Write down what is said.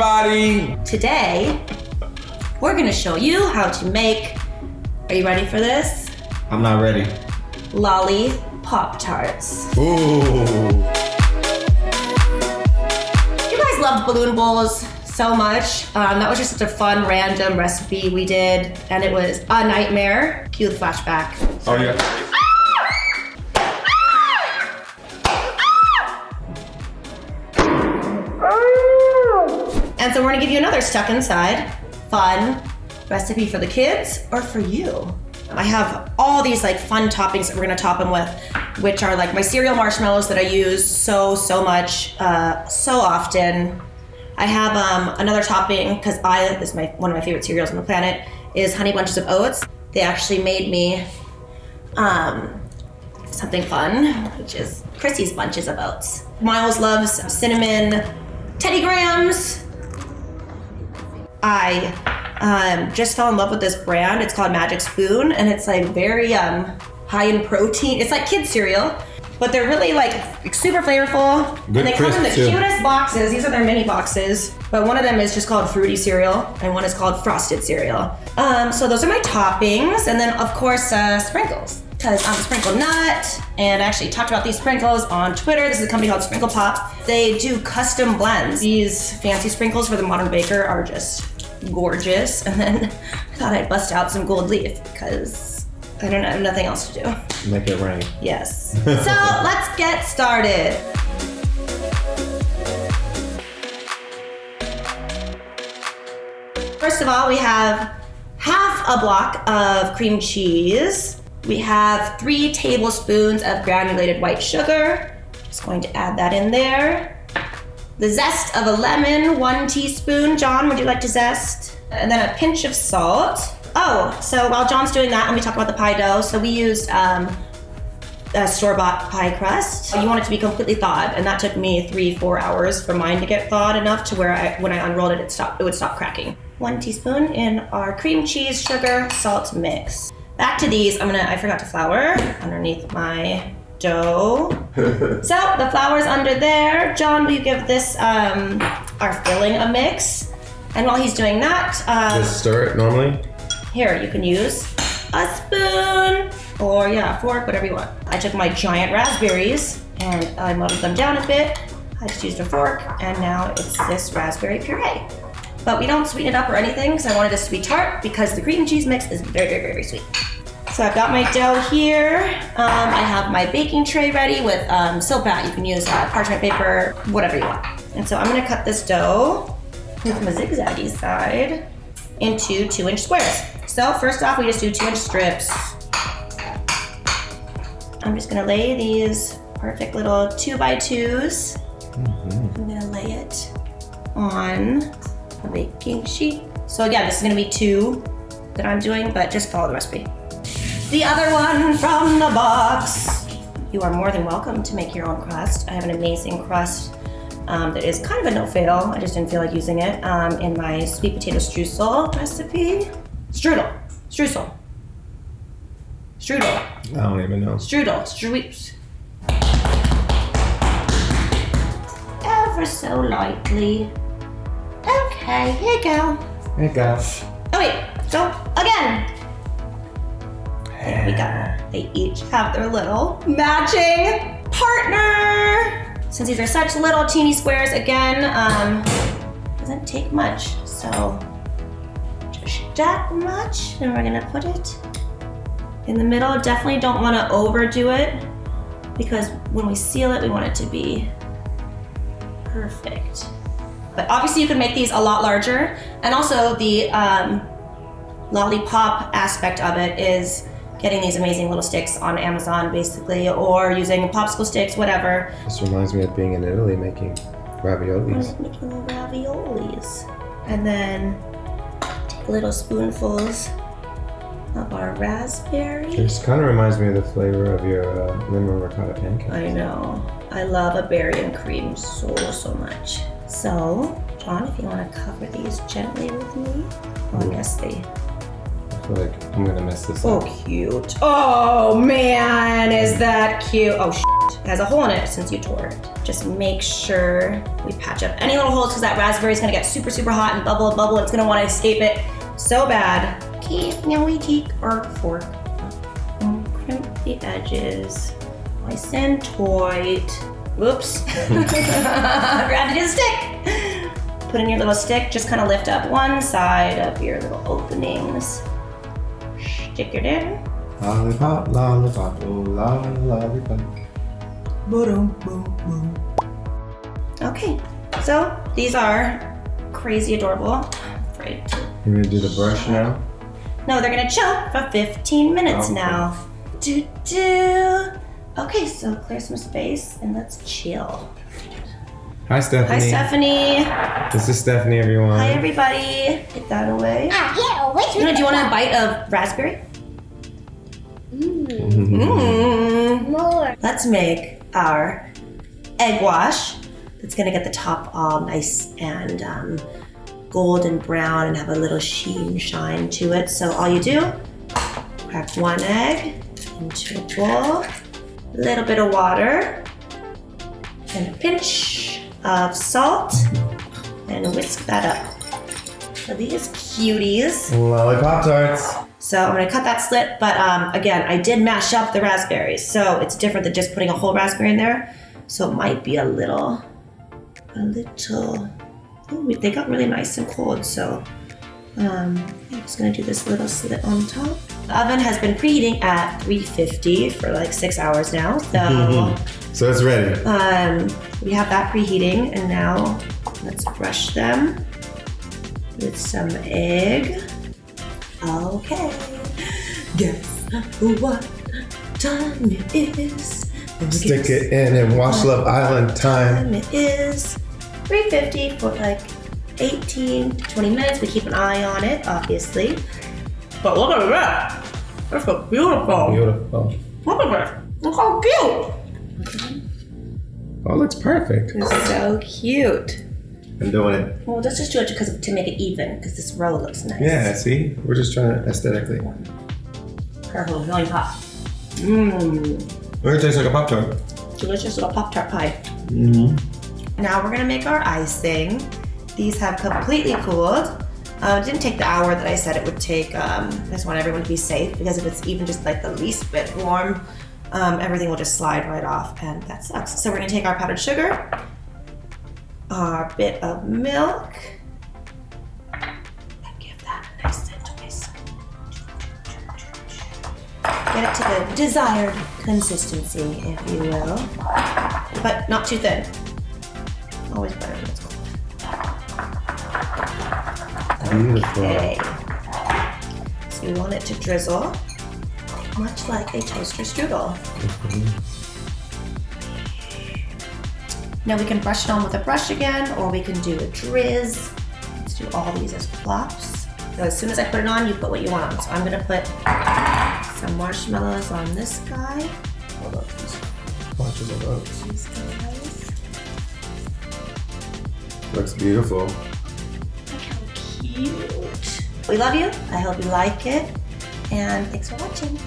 everybody! Today, we're gonna show you how to make, are you ready for this? I'm not ready. Lollipop Tarts. Ooh. You guys loved balloon bowls so much. That was just such a fun, random recipe we did, and it was a nightmare. Cue the flashback. Oh yeah. And so we're gonna give you another stuck inside, fun recipe for the kids or for you. I have all these like fun toppings that we're gonna top them with, which are like my cereal marshmallows that I use so much, so often. I have another topping, because this is one of my favorite cereals on the planet, is Honey Bunches of Oats. They actually made me something fun, which is Chrissy's Bunches of Oats. Miles loves cinnamon Teddy Grahams. I just fell in love with this brand. It's called Magic Spoon, and it's like very high in protein. It's like kids cereal, but they're really like super flavorful. Good, and they come in the too. cutest boxes. These are their mini boxes, but one of them is just called Fruity Cereal, and one is called Frosted Cereal. So those are my toppings, and then of course sprinkles, because I'm a sprinkle nut, and I actually talked about these sprinkles on Twitter. This is a company called Sprinkle Pop. They do custom blends. These fancy sprinkles for the modern baker are just gorgeous, and then I thought I'd bust out some gold leaf because I don't have nothing else to do. Make it rain. Yes. So let's get started. First of all, we have half a block of cream cheese. We have 3 tablespoons of granulated white sugar. Just going to add that in there. The zest of a lemon, 1 teaspoon. John, would you like to zest? And then a pinch of salt. Oh, so while John's doing that, let me talk about the pie dough. So we used a store-bought pie crust. You want it to be completely thawed, and that took me 3-4 hours for mine to get thawed enough to where when I unrolled it, it would stop cracking. 1 teaspoon in our cream cheese, sugar, salt mix. Back to these, I forgot to flour underneath my dough. So the flour's under there. John, will you give this, our filling a mix? And while he's doing that, Just stir it normally? here, you can use a spoon or a fork, whatever you want. I took my giant raspberries and I muddled them down a bit. I just used a fork, and now it's this raspberry puree. But we don't sweeten it up or anything, because I wanted this to be tart, because the cream cheese mix is very sweet. So I've got my dough here. I have my baking tray ready with Silk Pat. You can use parchment paper, whatever you want. And so I'm gonna cut this dough with my zigzaggy side into 2-inch squares. So first off, we just do 2-inch strips. I'm just gonna lay these perfect little 2x2s. I'm gonna lay it on a baking sheet. So again, this is gonna be 2 that I'm doing, but just follow the recipe. The other one from the box. You are more than welcome to make your own crust. I have an amazing crust that is kind of a no-fail. I just didn't feel like using it in my sweet potato streusel recipe. Strudel. Streusel. Strudel. I don't even know. Strudel. Ever so lightly. Okay, here you go. Hey guys. Oh wait, so again. There we go. They each have their little matching partner. Since these are such little teeny squares, again, doesn't take much. So just that much, and we're gonna put it in the middle. Definitely don't want to overdo it, because when we seal it, we want it to be perfect. But obviously you can make these a lot larger, and also the lollipop aspect of it is getting these amazing little sticks on Amazon, basically, or using popsicle sticks, whatever. This reminds me of being in Italy making raviolis. Making little raviolis. And then take little spoonfuls of our raspberry. This kind of reminds me of the flavor of your lemon ricotta pancakes. I know. I love a berry and cream so much. So, John, if you want to cover these gently with me. Oh, I guess they... I feel like I'm gonna mess this Oh, up. cute. Oh, man, is that cute. Oh, shit. It has a hole in it since you tore it. Just make sure we patch up any little holes because that raspberry is gonna get super, super hot and bubble and bubble. It's gonna wanna escape it so bad. Okay, now we take our fork and crimp the edges. Nice and tight. Whoops. Grabbed it a stick. Put in your little stick, just kind of lift up one side of your little openings. Stick it in. Lollipop, lollipop, oh lollipop. Okay, so these are crazy adorable. I'm afraid to. You gonna do the brush now? No, they're gonna chill for 15 minutes now. Okay, so clear some space and let's chill. Hi, Stephanie. Hi, Stephanie. This is Stephanie, everyone. Hi, everybody. Take that away. Do you want a bite of raspberry? More. Let's make our egg wash. It's gonna get the top all nice and golden brown and have a little shine to it. So all you do, crack one egg into a bowl, a little bit of water, and a pinch of salt, and whisk that up. So these cuties. Lollipop tarts. So I'm gonna cut that slit, but again, I did mash up the raspberries, so it's different than just putting a whole raspberry in there. So it might be a little, oh, they got really nice and cold, so I'm just gonna do this little slit on top. The oven has been preheating at 350 for like 6 hours now, so So it's ready. we have that preheating, and now let's brush them with some egg. Okay, guess what time it is? Stick it in and watch Love Island time. It is 350 for like 18 to 20 minutes. We keep an eye on it, obviously. But look at that. That's so beautiful. Beautiful. Look at that. Look how cute. Oh, it looks perfect. It's so cute. I'm doing it. Well, let's just do it to make it even, because this row looks nice. Yeah, see? We're just trying to aesthetically. Purple lollipop. Mmm. It tastes like a Pop-Tart. Delicious little Pop-Tart pie. Mm-hmm. Now we're gonna make our icing. These have completely cooled. It didn't take the hour that I said it would take. I just want everyone to be safe, because if it's even just like the least bit warm, everything will just slide right off, and that sucks. So we're gonna take our powdered sugar, our bit of milk, and give that a nice twist. Get it to the desired consistency, if you will, but not too thin. Always better when it's cold. Beautiful. Okay. So you want it to drizzle, much like a toaster strudel. Now we can brush it on with a brush again, or we can do a drizz. Let's do all these as flops. So as soon as I put it on, you put what you want on. So I'm gonna put some marshmallows on this guy. Hold up. Bunches of oats. These guys. Looks beautiful. Look how cute. We love you. I hope you like it. And thanks for watching.